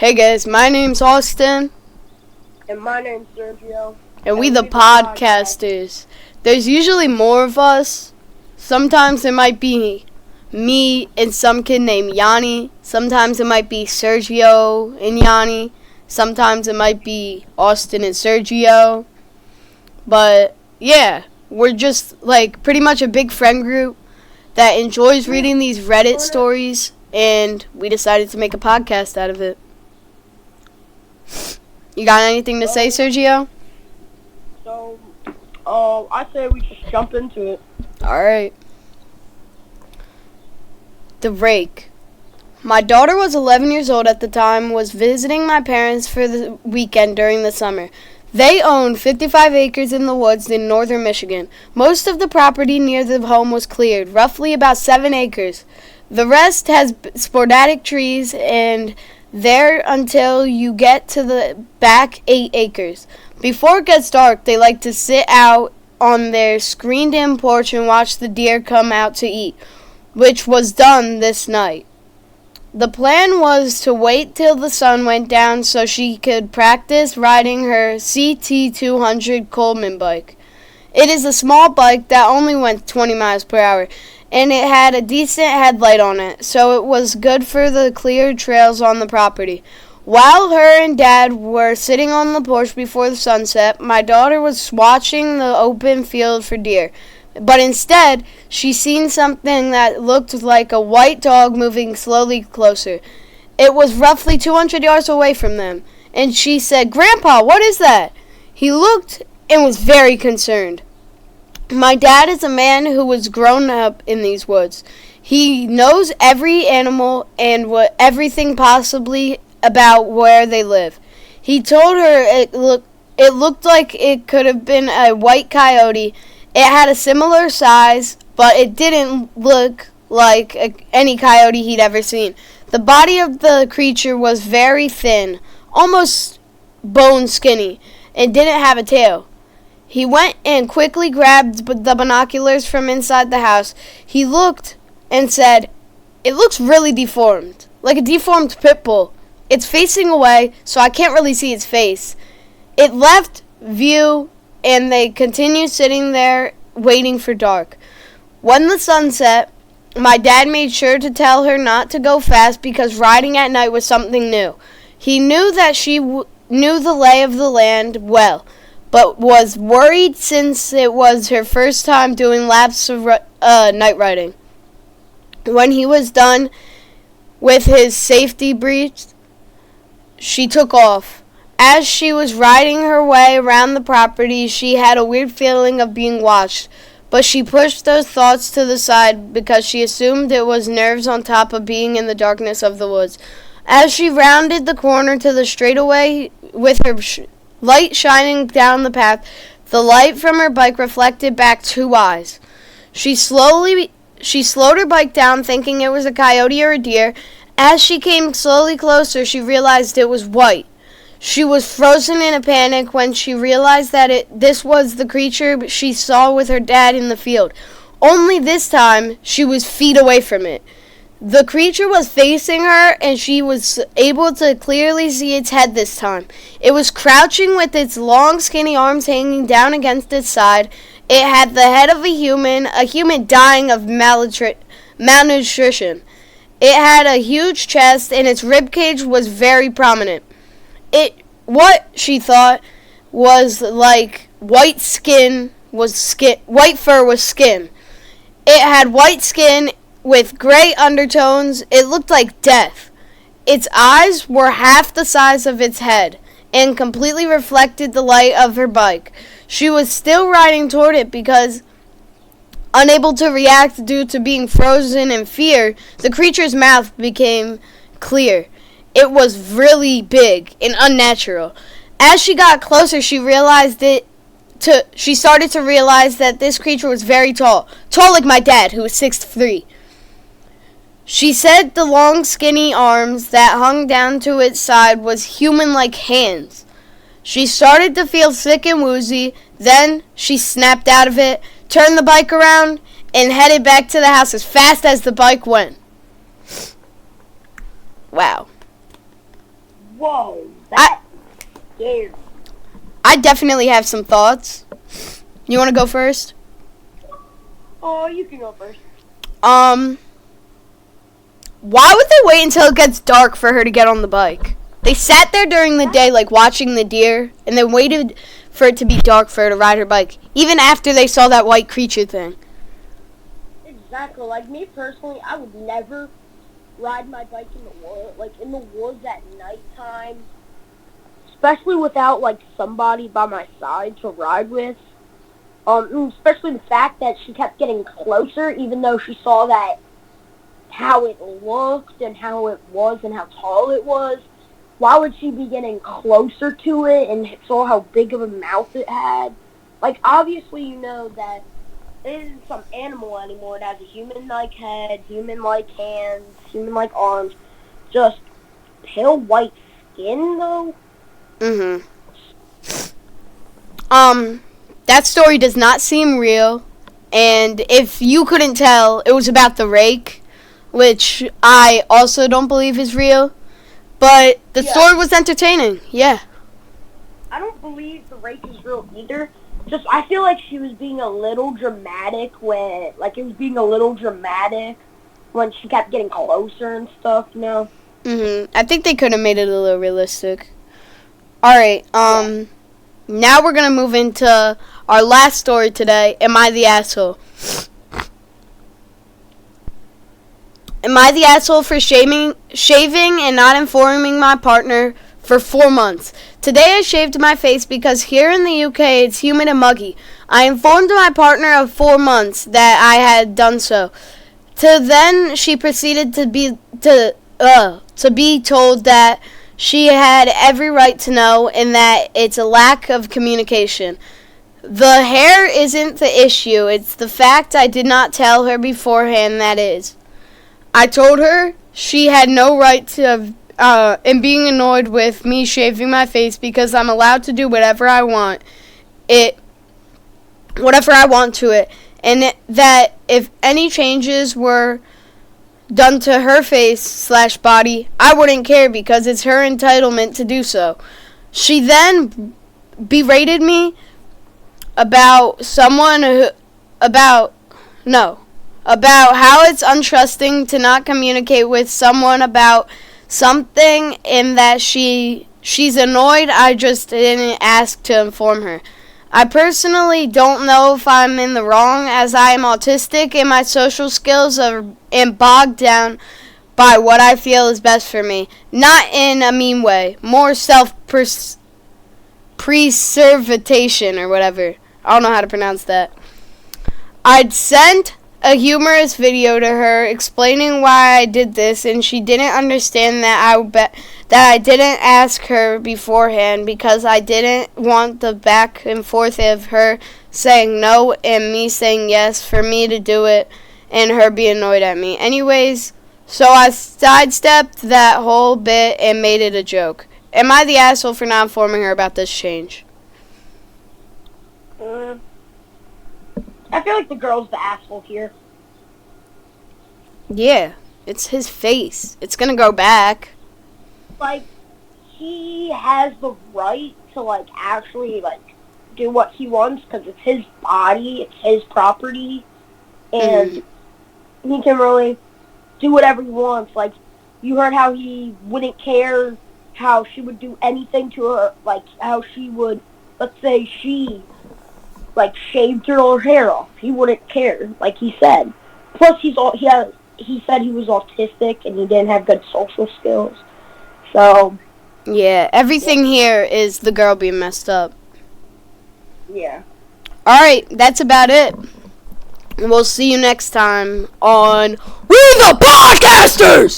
Hey guys, my name's Austin. And my name's Sergio. And we the podcasters. There's usually more of us. Sometimes it might be me and some kid named Yanni. Sometimes it might be Sergio and Yanni. Sometimes it might be Austin and Sergio. But yeah, we're just like pretty much a big friend group that enjoys reading these Reddit stories, and we decided to make a podcast out of it. You got anything to say, Sergio? So, I say we just jump into it. Alright. The Rake. My daughter was 11 years old at the time, was visiting my parents for the weekend during the summer. They own 55 acres in the woods in northern Michigan. Most of the property near the home was cleared, roughly about 7 acres. The rest has sporadic trees and there until you get to the back 8 acres. Before it gets dark, they like to sit out on their screened-in porch and watch the deer come out to eat, which was done this night. The plan was to wait till the sun went down so she could practice riding her CT200 Coleman bike. It is a small bike that only went 20 miles per hour, and it had a decent headlight on it, so it was good for the clear trails on the property. While her and Dad were sitting on the porch before the sunset, my daughter was watching the open field for deer. But instead, she seen something that looked like a white dog moving slowly closer. It was roughly 200 yards away from them, and she said, "Grandpa, what is that?" He looked and was very concerned. My dad is a man who was grown up in these woods. He knows every animal and everything possibly about where they live. He told her it looked like it could have been a white coyote. It had a similar size, but it didn't look like any coyote he'd ever seen. The body of the creature was very thin, almost bone skinny, and didn't have a tail. He went and quickly grabbed the binoculars from inside the house. He looked and said, "It looks really deformed, like a deformed pit bull. It's facing away, so I can't really see its face." It left view, and they continued sitting there waiting for dark. When the sun set, my dad made sure to tell her not to go fast because riding at night was something new. He knew that she knew the lay of the land well, but was worried since it was her first time doing laps of night riding. When he was done with his safety briefs, she took off. As she was riding her way around the property, she had a weird feeling of being watched, but she pushed those thoughts to the side because she assumed it was nerves on top of being in the darkness of the woods. As she rounded the corner to the straightaway with her light shining down the path, the light from her bike reflected back 2 eyes. She slowed her bike down, thinking it was a coyote or a deer. As she came slowly closer, she realized it was white. She was frozen in a panic when she realized that this was the creature she saw with her dad in the field. Only this time, she was feet away from it. The creature was facing her, and she was able to clearly see its head this time. It was crouching with its long, skinny arms hanging down against its side. It had the head of a human dying of malnutrition. It had a huge chest, and its rib cage was very prominent. What she thought was like white fur was skin. It had white skin with gray undertones. It looked like death. Its eyes were half the size of its head and completely reflected the light of her bike. She was still riding toward it because, unable to react due to being frozen in fear, the creature's mouth became clear. It was really big and unnatural. As she got closer, she started to realize that this creature was very tall like my dad, who was 6'3". She said the long, skinny arms that hung down to its side was human-like hands. She started to feel sick and woozy. Then she snapped out of it, turned the bike around, and headed back to the house as fast as the bike went. Wow. Whoa, that scared me. I definitely have some thoughts. You want to go first? Oh, you can go first. Why would they wait until it gets dark for her to get on the bike? They sat there during the day, like, watching the deer, and then waited for it to be dark for her to ride her bike, even after they saw that white creature thing. Exactly. Like, me personally, I would never ride my bike in the woods, in the woods at nighttime, especially without, like, somebody by my side to ride with. Especially the fact that she kept getting closer, even though she saw that how it looked and how it was and how tall it was. Why would she be getting closer to it and saw how big of a mouth it had? Like, obviously you know that it isn't some animal anymore. It has a human-like head, human-like hands, human-like arms. Just pale white skin, though? Mm-hmm. That story does not seem real. And if you couldn't tell, it was about the rake, which I also don't believe is real. But the story was entertaining, yeah. I don't believe the rake is real either. Just, I feel like she was being a little dramatic when she kept getting closer and stuff, you know? Mm-hmm. I think they could have made it a little realistic. Alright, now we're gonna move into our last story today, Am I the Asshole? Am I the asshole for shaving and not informing my partner for 4 months? Today I shaved my face because here in the UK it's humid and muggy. I informed my partner of 4 months that I had done so. Then she proceeded to be told that she had every right to know and that it's a lack of communication. The hair isn't the issue, it's the fact I did not tell her beforehand that is. I told her she had no right to and being annoyed with me shaving my face because I'm allowed to do whatever I want to it, and that if any changes were done to her face/body, I wouldn't care because it's her entitlement to do so. She then berated me about how it's untrusting to not communicate with someone about something and that she's annoyed I just didn't ask to inform her. I personally don't know if I'm in the wrong as I am autistic and my social skills are bogged down by what I feel is best for me. Not in a mean way, more self-preservation or whatever. I don't know how to pronounce that. I'd sent a humorous video to her explaining why I did this, and she didn't understand that I didn't ask her beforehand because I didn't want the back and forth of her saying no and me saying yes for me to do it and her be annoyed at me. Anyways, so I sidestepped that whole bit and made it a joke. Am I the asshole for not informing her about this change? I feel like the girl's the asshole here. Yeah, it's his face. It's gonna go back. Like, he has the right to, actually, do what he wants because it's his body, it's his property, and he can really do whatever he wants. Like, you heard how he wouldn't care how she would do anything to her, how she would, let's say she shaved her hair off. He wouldn't care, like he said. Plus, he said he was autistic and he didn't have good social skills. So, yeah, everything here is the girl being messed up. Yeah. Alright, that's about it. We'll see you next time on We the Podcasters!